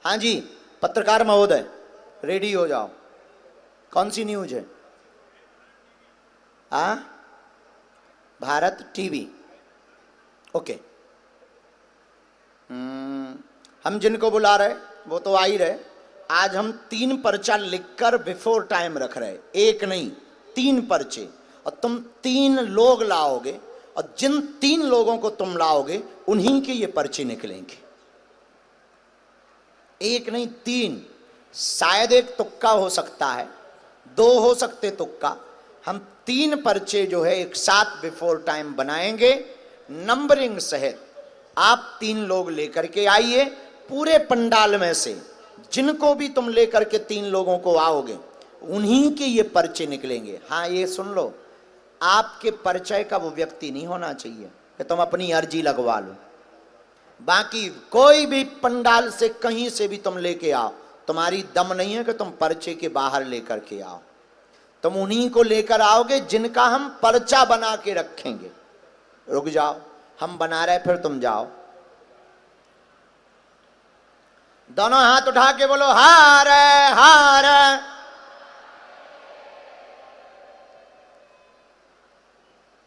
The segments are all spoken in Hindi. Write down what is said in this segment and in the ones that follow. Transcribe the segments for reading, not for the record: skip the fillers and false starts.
हाँ जी, पत्रकार महोदय रेडी हो जाओ। कौन सी न्यूज है? हाँ, भारत टीवी। ओके। हम जिनको बुला रहे वो तो आ ही रहे। आज हम 3 पर्चा लिखकर बिफोर टाइम रख रहे, एक नहीं 3 पर्चे, और तुम 3 लोग लाओगे, और जिन 3 लोगों को तुम लाओगे उन्हीं के ये पर्चे निकलेंगे। एक नहीं 3, शायद एक तुक्का हो सकता है, 2 हो सकते तुक्का। हम 3 पर्चे जो है एक साथ बिफोर टाइम बनाएंगे, नंबरिंग सहित। आप 3 लोग लेकर के आइए पूरे पंडाल में से, जिनको भी तुम लेकर के 3 लोगों को आओगे उन्हीं के ये पर्चे निकलेंगे। हाँ, ये सुन लो, आपके परिचय का वो व्यक्ति नहीं होना चाहिए कि तुम अपनी अर्जी लगवा लो। बाकी कोई भी पंडाल से कहीं से भी तुम लेके आओ, तुम्हारी दम नहीं है कि तुम पर्चे के बाहर लेकर के आओ। तुम उन्हीं को लेकर आओगे जिनका हम पर्चा बना के रखेंगे। रुक जाओ, हम बना रहे, फिर तुम जाओ। दोनों हाथ उठा के बोलो हार हार।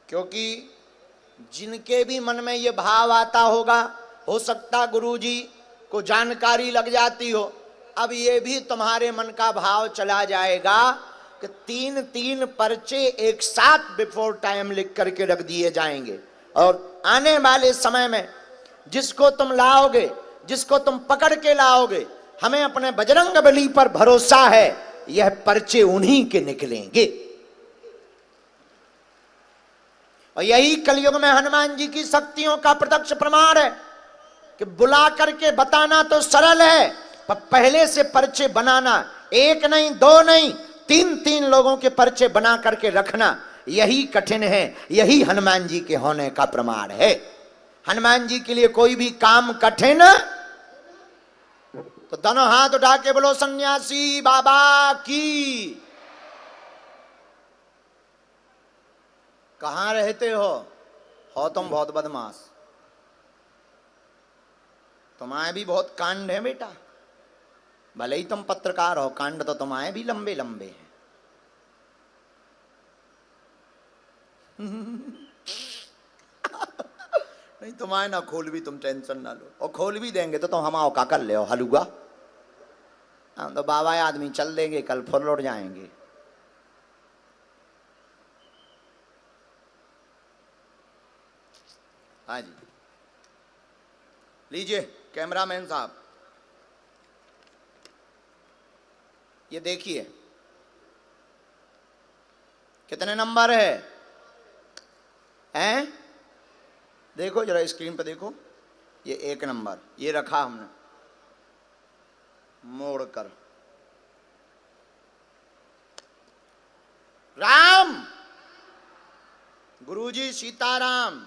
क्योंकि जिनके भी मन में ये भाव आता होगा, हो सकता गुरुजी को जानकारी लग जाती हो, अब ये भी तुम्हारे मन का भाव चला जाएगा कि 3 पर्चे एक साथ बिफोर टाइम लिख करके रख दिए जाएंगे, और आने वाले समय में जिसको तुम लाओगे, जिसको तुम पकड़ के लाओगे, हमें अपने बजरंग बली पर भरोसा है, यह पर्चे उन्हीं के निकलेंगे। और यही कलयुग में हनुमान जी की शक्तियों का प्रत्यक्ष प्रमाण है कि बुला करके बताना तो सरल है, पर पहले से पर्चे बनाना, एक नहीं 2 नहीं 3 लोगों के पर्चे बना करके रखना, यही कठिन है। यही हनुमान जी के होने का प्रमाण है। हनुमान जी के लिए कोई भी काम कठिन, तो दोनों हाथ उठा के बोलो सन्यासी बाबा की। कहां रहते हो तुम बहुत बदमाश, तुम्हारे भी बहुत कांड है बेटा। भले ही तुम पत्रकार हो, कांड तो तुम्हारे भी लंबे लंबे हैं। नहीं तुम्हारे ना खोल भी, तुम टेंशन ना लो, और खोल भी देंगे तो तुम हमाओ का कर ले हलुआ। हम तो बाबा आदमी चल देंगे, कल फुल लौट जाएंगे। हाँ जी, लीजिए कैमरामैन साहब, ये देखिए कितने नंबर है? हैं? देखो जरा स्क्रीन पे देखो, ये 1 नंबर, ये रखा हमने मोड़ कर। राम, गुरुजी सीताराम।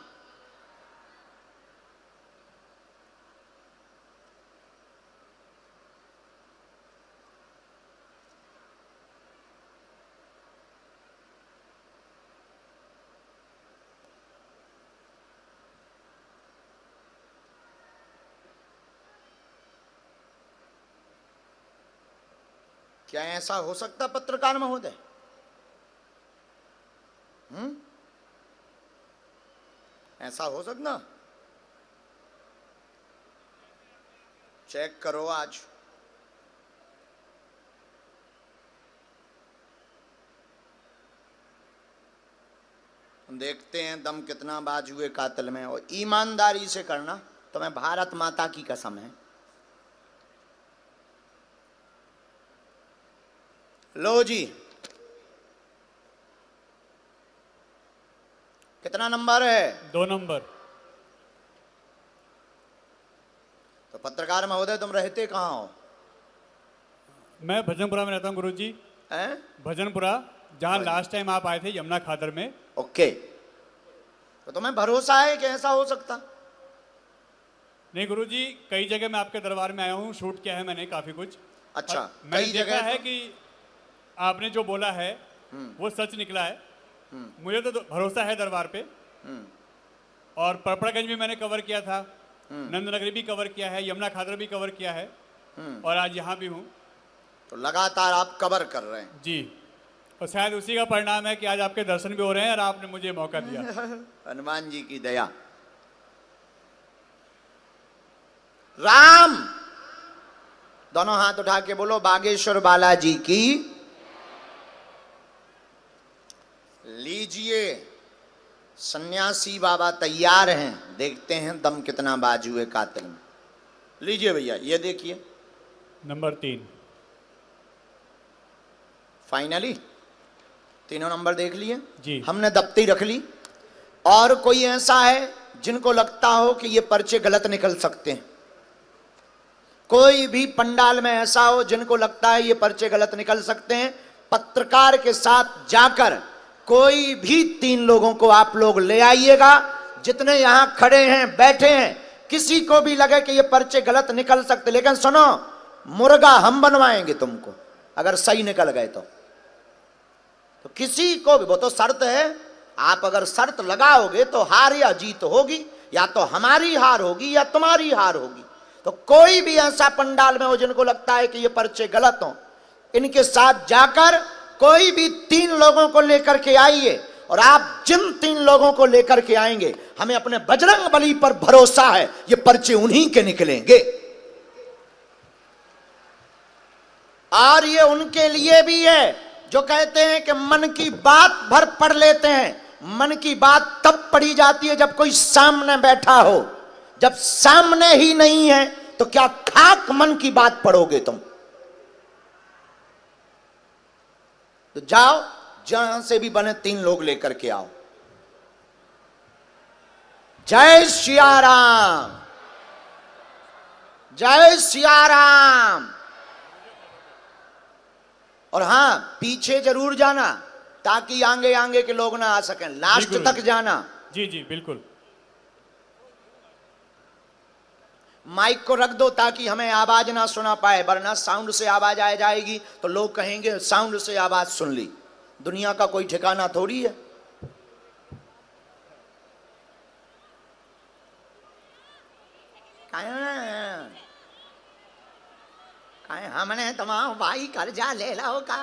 क्या ऐसा हो सकता पत्रकार महोदय? ऐसा हो सकता? चेक करो आज। देखते हैं दम कितना बाजुए कातिल में, और ईमानदारी से करना, तुम्हें भारत माता की कसम है। लो जी, कितना नंबर है? 2 नंबर। तो पत्रकार महोदय तुम रहते कहाँ हो? मैं भजनपुरा में रहता हूँ गुरुजी। हैं? भजनपुरा, जहाँ लास्ट टाइम आप आए थे यमुना खादर में। ओके, तो तुम्हें भरोसा है कि ऐसा हो सकता? नहीं गुरुजी, कई जगह मैं आपके दरबार में आया हूँ, शूट किया है मैंने काफी कुछ। अच्छा, मैंने कई देखा जगह है तो? कि आपने जो बोला है वो सच निकला है। मुझे तो भरोसा है दरबार पे। और परपड़ागंज भी मैंने कवर किया था, नंदनगरी भी कवर किया है, यमुना खादर भी कवर किया है। और आज यहाँ भी हूँ तो लगातार आप कवर कर रहे हैं। जी। और शायद उसी का परिणाम है कि आज आपके दर्शन भी हो रहे हैं और आपने मुझे मौका दिया। हनुमान जी की दया। राम, दोनों हाथ उठा के बोलो बागेश्वर बालाजी की। लीजिए, सन्यासी बाबा तैयार हैं, देखते हैं दम कितना बाजुए कातिल में। लीजिए भैया, ये देखिए नंबर 3। फाइनली तीनों नंबर देख लिए जी। हमने, दफ्ती रख ली। और कोई ऐसा है जिनको लगता हो कि ये पर्चे गलत निकल सकते हैं? कोई भी पंडाल में ऐसा हो जिनको लगता है ये पर्चे गलत निकल सकते हैं? पत्रकार के साथ जाकर कोई भी 3 लोगों को आप लोग ले आइएगा, जितने यहां खड़े हैं बैठे हैं। किसी को भी लगे कि ये पर्चे गलत निकल सकते, लेकिन सुनो, मुर्गा हम बनवाएंगे तुमको अगर सही निकल गए तो किसी को भी, वो तो शर्त है, आप अगर शर्त लगाओगे तो हार या जीत होगी, या तो हमारी हार होगी या तुम्हारी हार होगी। तो कोई भी ऐसा पंडाल में हो जिनको लगता है कि ये पर्चे गलत हो, इनके साथ जाकर कोई भी 3 लोगों को लेकर के आइए। और आप जिन 3 लोगों को लेकर के आएंगे, हमें अपने बजरंग बली पर भरोसा है, ये पर्चे उन्हीं के निकलेंगे। और ये उनके लिए भी है जो कहते हैं कि मन की बात भर पढ़ लेते हैं। मन की बात तब पढ़ी जाती है जब कोई सामने बैठा हो। जब सामने ही नहीं है तो क्या खाक मन की बात पढ़ोगे तुम? तो जाओ, जहां से भी बने 3 लोग लेकर के आओ। जय सिया राम, जय सिया राम। और हां, पीछे जरूर जाना ताकि आगे आगे के लोग ना आ सकें, लास्ट तक जाना। जी जी बिल्कुल। माइक को रख दो ताकि हमें आवाज ना सुना पाए, वरना साउंड से आवाज आ जाएगी तो लोग कहेंगे साउंड से आवाज सुन ली। दुनिया का कोई ठिकाना थोड़ी है। हमने तमाम भाई कर्जा ले लो का।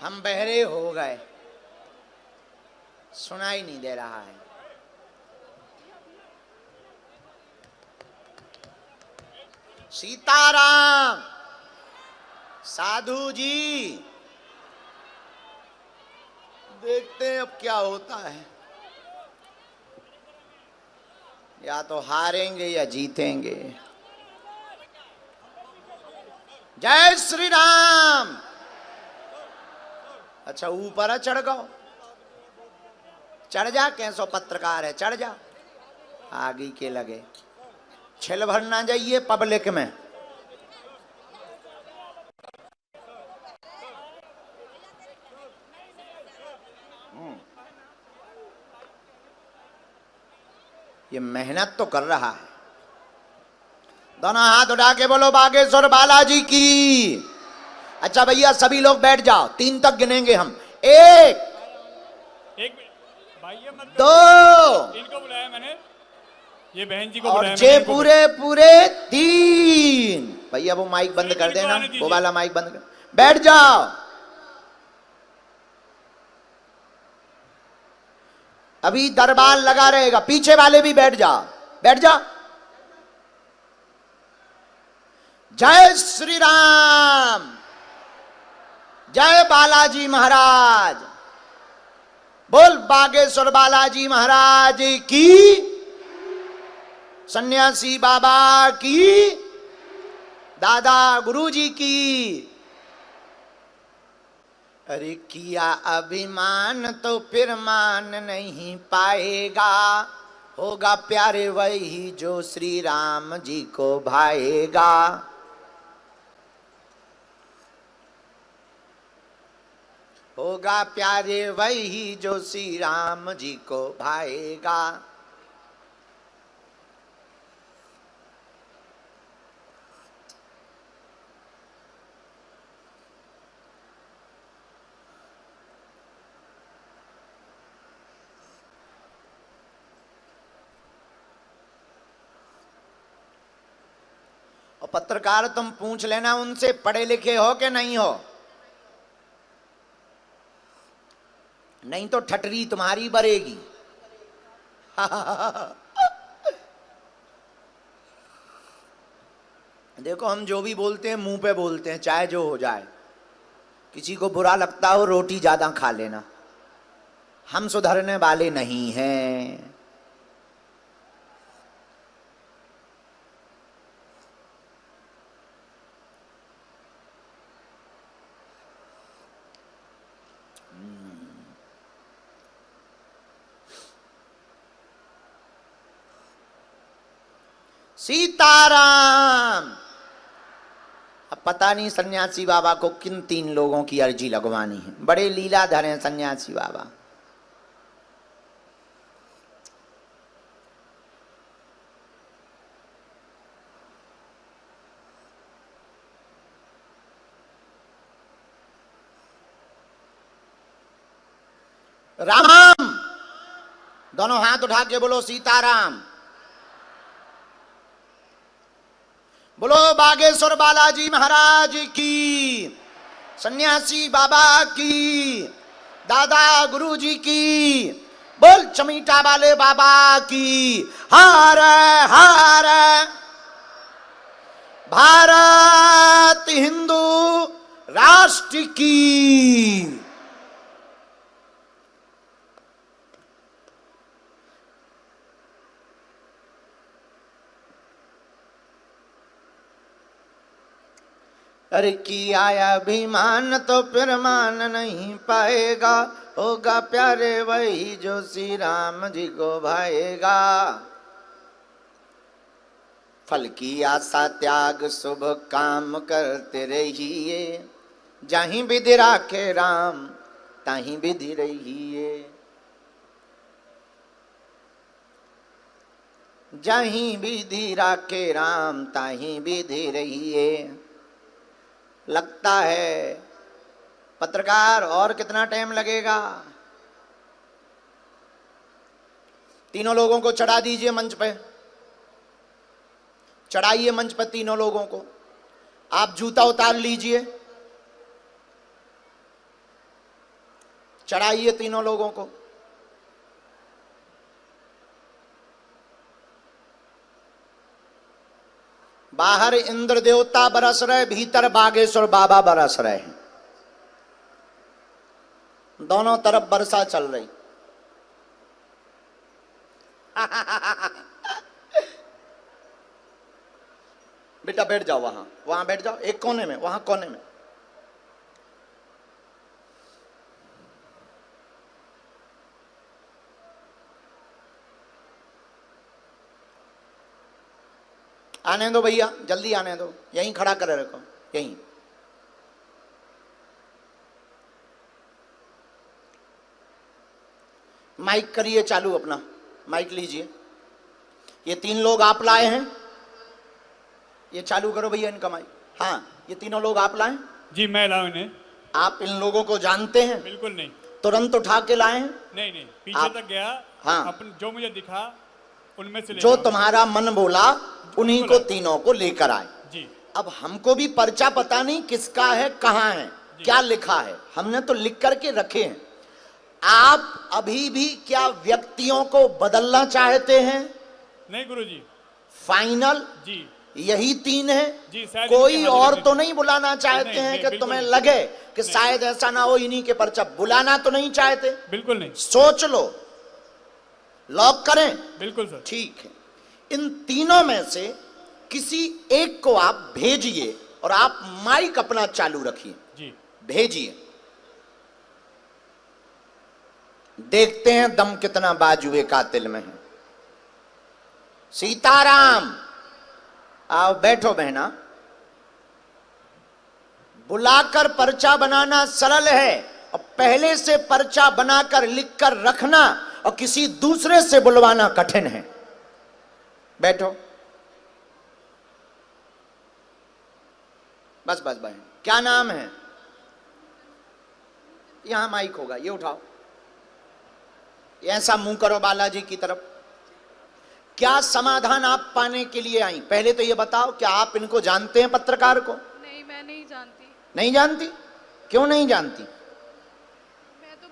हम बहरे हो गए, सुनाई नहीं दे रहा है। सीताराम। साधु जी, देखते हैं अब क्या होता है, या तो हारेंगे या जीतेंगे। जय श्री राम। अच्छा, ऊपर चढ़ गो, चढ़ जा, कैसो पत्रकार है, चढ़ जा। आगे के लगे छिल भर ना जाइए पब्लिक में। ये मेहनत तो कर रहा है। दोनों हाथ उठा के बोलो बागेश्वर बालाजी की। अच्छा भैया, सभी लोग बैठ जाओ, 3 तक गिनेंगे हम। 1 भाई ये मत 2, इनको बुलाया मैंने, ये बहन जी को और बुलाया जे मैंने, पूरे 3। भैया वो माइक बंद कर देना, वो वाला माइक बंद कर। बैठ जाओ। अभी दरबार लगा रहेगा, पीछे वाले भी बैठ जाओ, बैठ जाओ। जय श्री राम, जय बालाजी महाराज। बोल बागेश्वर बालाजी महाराज की, सन्यासी बाबा की, दादा गुरुजी की। अरे किया अभिमान तो फिर मान नहीं पाएगा, होगा प्यारे वही जो श्री राम जी को भाएगा। होगा प्यारे वही जो श्री राम जी को भाएगा। पत्रकार तुम पूछ लेना उनसे, पढ़े लिखे हो कि नहीं हो, नहीं तो ठटरी तुम्हारी बरेगी। देखो हम जो भी बोलते हैं मुंह पे बोलते हैं, चाहे जो हो जाए। किसी को बुरा लगता हो रोटी ज्यादा खा लेना, हम सुधरने वाले नहीं हैं। सीताराम। अब पता नहीं सन्यासी बाबा को किन 3 लोगों की अर्जी लगवानी है, बड़े लीलाधर हैं सन्यासी बाबा। राम, दोनों हाथ उठा के बोलो सीताराम। बोलो बागेश्वर बालाजी महाराज की, सन्यासी बाबा की, दादा गुरु जी की, बोल चमीटा वाले बाबा की। हर हर भारत हिंदू राष्ट्र की। अरे किया अभिमान तो फिर मान नहीं पाएगा, होगा प्यारे वही जो श्री राम जी को भाएगा। फल की आशा त्याग शुभ काम करते रहिए, जहीं विधि राखे राम तहीं विधि रहिए। जहीं विधि राखे राम तहीं विधि रहिए। लगता है पत्रकार और कितना टाइम लगेगा? तीनों लोगों को चढ़ा दीजिए मंच पे, चढ़ाइए मंच पर तीनों लोगों को। आप जूता उतार लीजिए, चढ़ाइए तीनों लोगों को। बाहर इंद्र देवता बरस रहे, भीतर बागेश्वर बाबा बरस रहे हैं। दोनों तरफ वर्षा चल रही। बेटा बैठ जाओ, वहां बैठ जाओ, एक कोने में, वहां कोने में। आने दो भैया, जल्दी आने दो, यहीं खड़ा कर रखो, यहीं। माइक करिए चालू, अपना माइक लीजिए। ये 3 लोग आप लाए हैं, ये चालू करो भैया इनका माइक। हाँ, ये तीनों लोग आप लाए? जी मैं लाऊं इन्हें। आप इन लोगों को जानते हैं? बिल्कुल नहीं। तुरंत उठा के लाए हैं? नहीं नहीं, पीछे तक गया। हाँ, अपन जो मुझे दिखा उनमें से जो तुम्हारा मन बोला उन्हीं को तीनों को लेकर आए जी। अब हमको भी पर्चा पता नहीं किसका है, कहाँ है, क्या लिखा है, हमने तो लिख करके रखे हैं। आप अभी भी क्या व्यक्तियों को बदलना चाहते हैं? नहीं गुरुजी। फाइनल जी यही 3 है जी, कोई और तो नहीं बुलाना चाहते हैं कि तुम्हें लगे कि शायद ऐसा ना हो इन्हीं के पर्चा? बुलाना तो नहीं चाहते? बिल्कुल नहीं। सोच लो, लॉक करें? बिल्कुल सर। ठीक है, इन तीनों में से किसी एक को आप भेजिए और आप माइक अपना चालू रखिए जी। भेजिए, देखते हैं दम कितना बाजुए कातिल में है। सीताराम, आओ बैठो बहना। बुलाकर पर्चा बनाना सरल है, और पहले से पर्चा बनाकर लिखकर रखना और किसी दूसरे से बुलवाना कठिन है। बैठो, बस बस बहन, क्या नाम है? यहां माइक होगा, ये उठाओ, ऐसा मुंह करो बालाजी की तरफ। क्या समाधान आप पाने के लिए आई? पहले तो ये बताओ, क्या आप इनको जानते हैं, पत्रकार को? नहीं, मैं नहीं जानती। नहीं जानती? क्यों नहीं जानती? मैं तो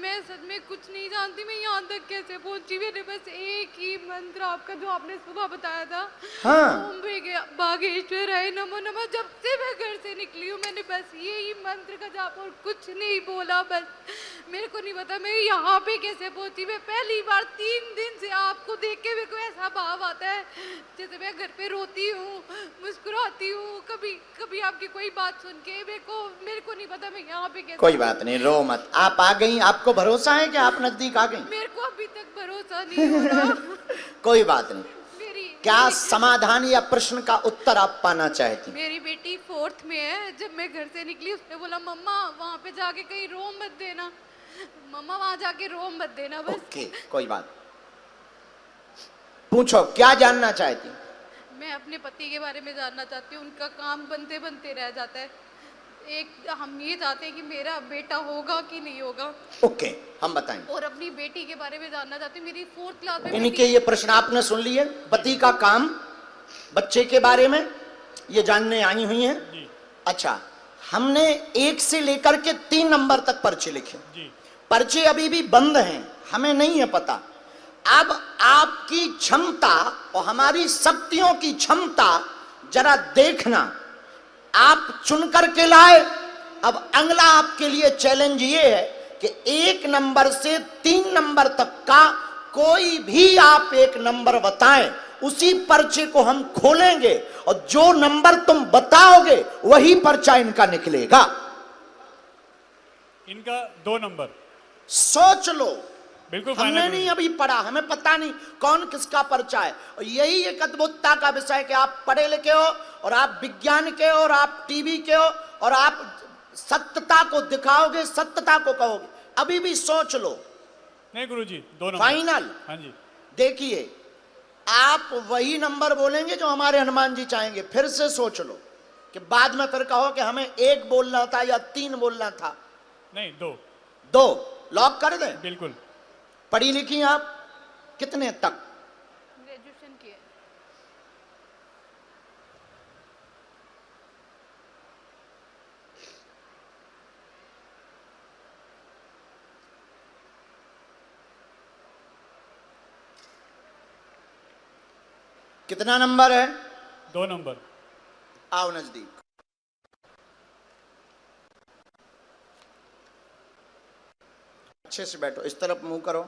मैं सच में कुछ नहीं जानती। मैं यहाँ तक कैसे पहुंची? मैंने बस एक ही मंत्र आपका जो आपने सुबह बताया था, हाँ। ओम भागेश्वराय नमो नमः। जब से मैं घर से निकली हूँ मैंने बस यही मंत्र का जाप और कुछ नहीं बोला। बस मेरे को नहीं पता मैं यहाँ पे कैसे पहुंची। मैं पहली बार 3 दिन से आपको देख के मेरे को ऐसा भाव आता है जैसे मैं घर पे रोती हूँ, मुस्कुराती हूँ। कभी कभी आपकी कोई बात सुन के मेरे को नहीं पता मैं यहाँ पे कैसे। कोई बात नहीं, रो मत। आप आ गई, आपको भरोसा है कि आप नजदीक आ गई? मेरे को अभी तक भरोसा नहीं हो रहा। कोई बात नहीं। मेरी क्या समाधान या प्रश्न का उत्तर आप पाना चाहती? मेरी बेटी 4th में है। जब मैं घर से निकली उसने बोला मम्मा वहाँ पे जाके कहीं रो मत देना, मम्मा वहाँ जाके रो मत देना बस। ओके, कोई बात। पूछो, क्या जानना चाहती? मैं अपने पति के बारे में जानना चाहती हूँ। उनका काम बनते बनते रह जाता है। एक हम ये चाहते हैं कि मेरा बेटा होगा कि नहीं होगा। ओके, हम बताएंगे। और अपनी बेटी के बारे में जानना चाहती हूँ। मेरी 4th क्लास में इनके ये प्रश्न आपने सुन लिए, पति का काम, बच्चे के बारे में ये जानने आई हुई हैं। जी अच्छा, हमने 1 से लेकर के 3 नंबर तक पर्चे लिखे। जी पर्चे अभी भी बंद हैं, हमें नहीं है पता। अब आपकी क्षमता और हमारी शक्तियों की क्षमता जरा देखना। आप चुन करके लाए। अब अगला आपके लिए चैलेंज ये है कि 1 नंबर से 3 नंबर तक का कोई भी आप एक नंबर बताएं, उसी पर्चे को हम खोलेंगे और जो नंबर तुम बताओगे वही पर्चा इनका निकलेगा। इनका 2 नंबर। सोच लो। बिल्कुल हमने फाइनल। नहीं अभी पढ़ा, हमें पता नहीं कौन किसका पर्चा है। और यही एक अद्भुतता का विषय है कि आप पढ़े लिखे हो और आप विज्ञान के हो और आप टीवी के हो और आप सत्यता को दिखाओगे, सत्यता को कहोगे। अभी भी सोच लो। नहीं गुरुजी, 2 नंबर फाइनल। हाँ जी। देखिए, आप वही नंबर बोलेंगे जो हमारे हनुमान जी चाहेंगे। फिर से सोच लो कि बाद में फिर कहो कि हमें 1 बोलना था या 3 बोलना था। नहीं 2। 2 लॉक कर दें? बिल्कुल। पढ़ी लिखी आप कितने तक? ग्रेजुएशन किए। कितना नंबर है? 2 नंबर। आओ नजदीक। अच्छे से बैठो, इस तरफ मुंह करो।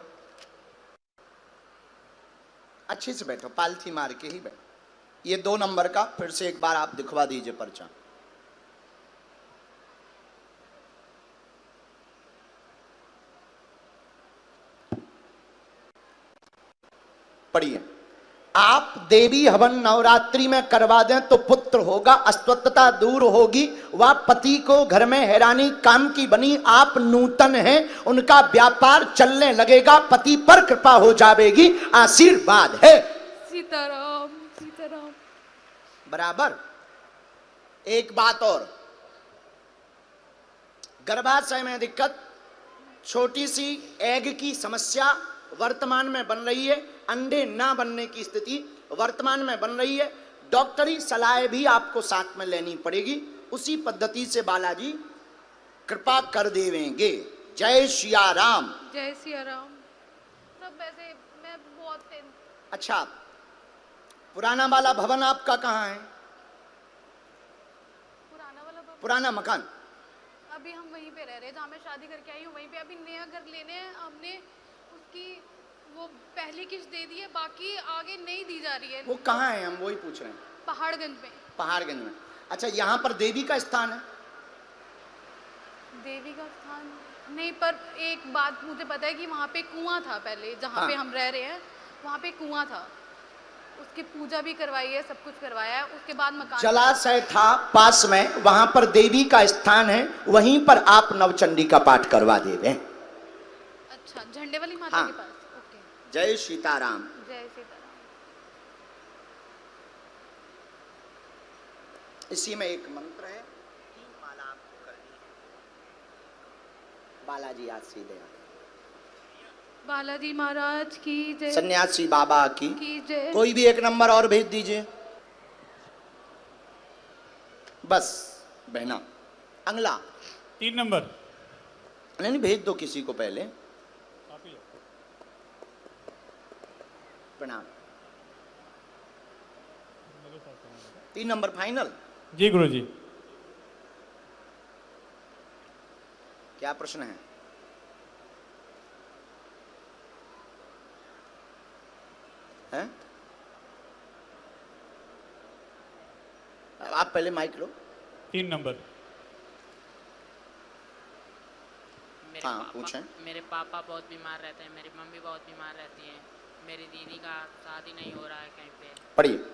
अच्छे से बैठो, पालथी मार के ही बैठो। ये 2 नंबर का फिर से एक बार आप दिखवा दीजिए पर्चा। पढ़िए। आप देवी हवन नवरात्रि में करवा दें तो पुत्र होगा, अस्वस्थता दूर होगी, वह पति को घर में हैरानी काम की बनी। आप नूतन हैं, उनका व्यापार चलने लगेगा, पति पर कृपा हो जाएगी, आशीर्वाद है। सीताराम सीताराम। बराबर। एक बात और, गर्भाशय में दिक्कत, छोटी सी एग की समस्या वर्तमान में बन रही है, अंडे ना बनने की स्थिति वर्तमान में बन रही है। डॉक्टरी सलाह भी आपको साथ में लेनी पड़ेगी, उसी पद्धति से बालाजी कृपा कर देवेंगे। जय सिया राम। जय सिया राम। सब वैसे मैं बहुत अच्छा, पुराना वाला भवन आपका कहाँ है? पुराना वाला पुराना मकान? अभी हम वहीं पे रह रहे हैं जहाँ मैं शादी करके आई हूँ। वहीं पे अभी नया घर लेने हैं हमने। उसकी वो पहली किस्त दे दी है, बाकी आगे नहीं दी जा रही है। वो कहाँ है, हम वही पूछ रहे हैं। पहाड़गंज में। पहाड़गंज में। अच्छा, यहाँ पर देवी का स्थान है? देवी का स्थान नहीं, पर एक बात मुझे पता है कि वहाँ पे कुआं था पहले, जहाँ हाँ। पे हम रह रहे हैं वहाँ पे कुआं था। उसकी पूजा भी करवाई है, सब कुछ करवाया है। उसके बाद मकान जलाशय था पास में, वहां पर देवी का स्थान है, वहीं पर आप नवचंडी का पाठ करवा देवे। अच्छा, झंडे वाली माता हाँ। के पास। ओके। जय सीताराम। जय सीताराम। इसी में एक मंत्र है, 3 माला आपको करनी है। बालाजी आज सीधे आ। बालाजी महाराज की जय। सन्यासी बाबा की जय। कोई भी एक नंबर और भेज दीजिए बस बहना। अगला 3 नंबर। नहीं भेज दो किसी को पहले। आप ही लो। प्रणाम। 3 नंबर फाइनल। जी गुरु जी। क्या प्रश्न है? हैं? आप पहले माइक लो। 3 नंबर। हाँ पूछें। मेरे पापा बहुत बीमार रहते हैं, मेरी मम्मी बहुत बीमार रहती है, मेरी दीदी का शादी नहीं हो रहा है कहीं पे। पढ़िए।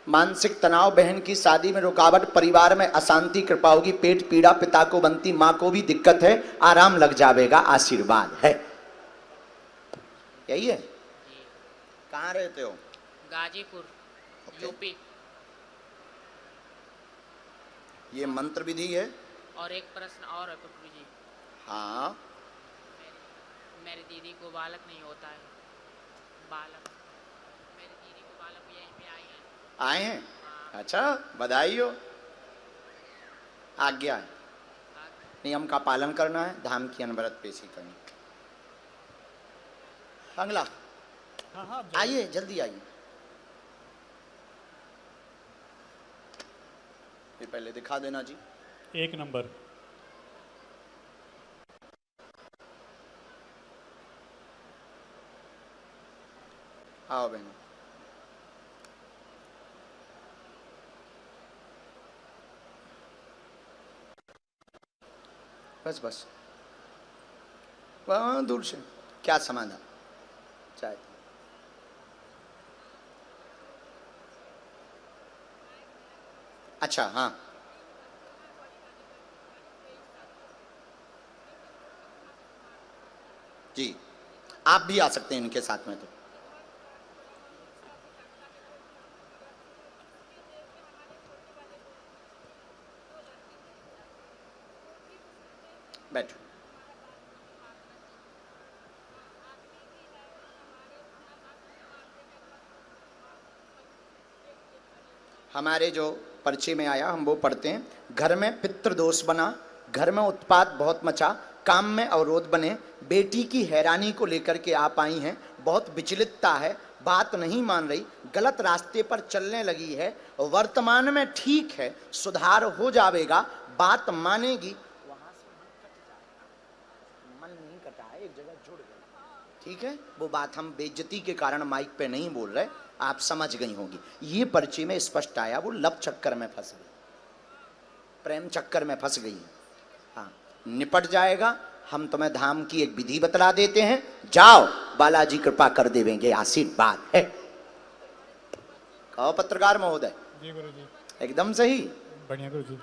मानसिक तनाव, बहन की शादी में रुकावट, परिवार में अशांति, कृपा होगी, पेट पीड़ा, पिता को बनती, माँ को भी दिक्कत है, आराम लग जाएगा, आशीर्वाद है। यही है। जी। कहाँ रहते हो? गाजीपुर यूपी। ये मंत्र विधि है। और एक प्रश्न और है गुरु जी। हाँ मेरी दीदी को बालक नहीं होता है। बालक, मेरी दीदी को बालक यहीं पे आई है। आए हैं? अच्छा बधाई हो। आज्ञा है, नियम का पालन करना है, धाम की अनवरत पेशी करनी। अगला हाँ हाँ आइए, जल्दी आइए। ये पहले दिखा देना जी। 1 नंबर। आओ बहन। बस बस वहाँ दूर से क्या समाधान? चाय अच्छा हाँ जी, आप भी आ सकते हैं इनके साथ में। तो बैठो। हमारे जो परिचय में आया हम वो पढ़ते हैं। घर में पितृ दोष बना, घर में उत्पात बहुत मचा, काम में अवरोध बने, बेटी की हैरानी को लेकर के आप आई हैं, बहुत विचलितता है, बात नहीं मान रही, गलत रास्ते पर चलने लगी है, वर्तमान में ठीक है, सुधार हो जाएगा, बात मानेगी। वहां से मन नहीं कटा है, एक जगह जुड़ गया। ठीक है, वो बात हम बेइज्जती के कारण माइक पे नहीं बोल रहे, आप समझ गई होंगी। ये परिचय में स्पष्ट आया, वो लव चक्कर में फंस गई, प्रेम चक्कर में फंस गई। हाँ निपट जाएगा। हम तुम्हें धाम की एक विधि बतला देते हैं, जाओ, बालाजी कृपा कर देंगे, आशीर्वाद है। कहो पत्रकार महोदय। जी गुरु जी। एकदम सही। बढ़िया गुरु जी।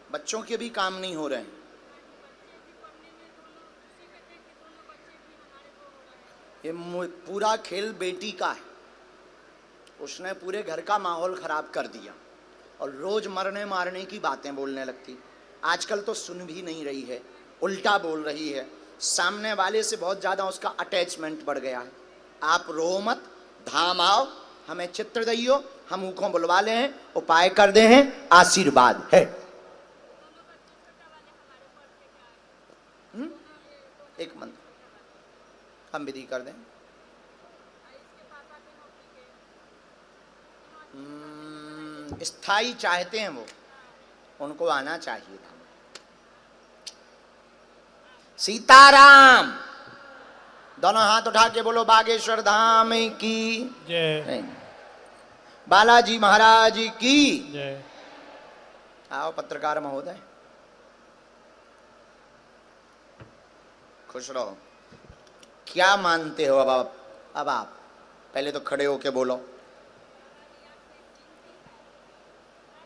बच्चों के भी काम नहीं हो रहे हैं। ये पूरा खेल बेटी का है, उसने पूरे घर का माहौल खराब कर दिया और रोज मरने मारने की बातें बोलने लगती। आजकल तो सुन भी नहीं रही है, उल्टा बोल रही है, सामने वाले से बहुत ज्यादा उसका अटैचमेंट बढ़ गया है। आप रो मत, धाम आओ, हमें चित्र दइयो, हम ऊखों बुलवा ले हैं, उपाय कर दे हैं, आशीर्वाद है। एक मंत्र हम विधि कर दें। स्थाई चाहते हैं वो, उनको आना चाहिए था। सीताराम। दोनों हाथ उठा के बोलो बागेश्वर धाम की जय। बालाजी महाराज की जय। आओ पत्रकार महोदय, खुश रहो। क्या मानते हो अब आप? अब आप पहले तो खड़े होके बोलो।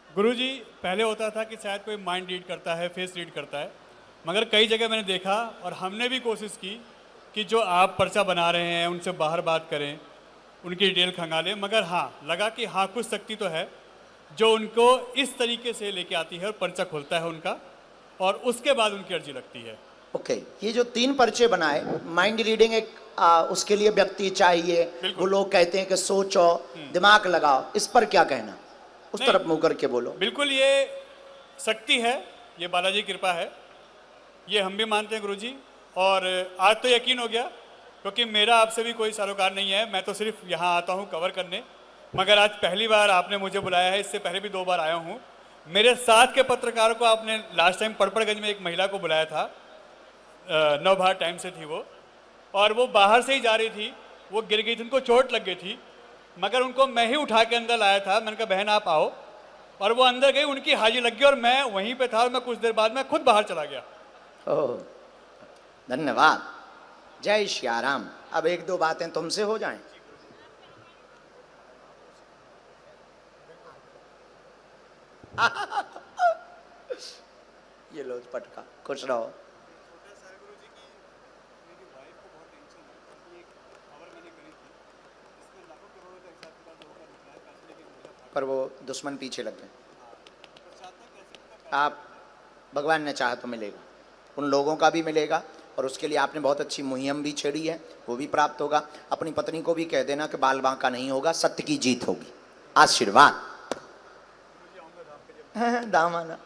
गुरुजी पहले होता था कि शायद कोई माइंड रीड करता है, फेस रीड करता है, मगर कई जगह मैंने देखा और हमने भी कोशिश की कि जो आप पर्चा बना रहे हैं उनसे बाहर बात करें, उनकी डिटेल खंगालें, मगर हाँ लगा कि हाँ कुछ शक्ति तो है जो उनको इस तरीके से लेके आती है और पर्चा खोलता है उनका, और उसके बाद उनकी अर्जी लगती है। ओके, ये जो 3 पर्चे बनाए, माइंड रीडिंग एक उसके लिए व्यक्ति चाहिए, वो लोग कहते हैं कि सोचो, दिमाग लगाओ, इस पर क्या कहना? उस नहीं, तरफ मुंह करके बोलो। बिल्कुल ये शक्ति है, ये बालाजी की कृपा है, ये हम भी मानते हैं गुरुजी। और आज तो यकीन हो गया, क्योंकि मेरा आपसे भी कोई सरोकार नहीं है, मैं तो सिर्फ यहाँ आता हूँ कवर करने, मगर आज पहली बार आपने मुझे बुलाया है, इससे पहले भी 2 बार आया हूँ। मेरे साथ के पत्रकारों को आपने लास्ट टाइम पड़पड़गंज में एक महिला को बुलाया था, नवभारत टाइम से थी वो, और वो बाहर से ही जा रही थी, वो गिर गई थी, उनको चोट लग गई थी, मगर उनको मैं ही उठा के अंदर लाया था। मैंने कहा बहन आप आओ, और वो अंदर गई, उनकी हाजिरी लग गई और मैं वहीं पे था, और मैं कुछ देर बाद मैं खुद बाहर चला गया। ओह, धन्यवाद, जय श्याराम। अब 1-2 बातें तुमसे हो जाएं। ये लो पटका, खुश रहो। पर वो दुश्मन पीछे लग गए। आप भगवान ने चाहा तो मिलेगा, उन लोगों का भी मिलेगा, और उसके लिए आपने बहुत अच्छी मुहिम भी छेड़ी है, वो भी प्राप्त होगा। अपनी पत्नी को भी कह देना कि बाल बांका नहीं होगा, सत्य की जीत होगी। आशीर्वाद। दाम आना।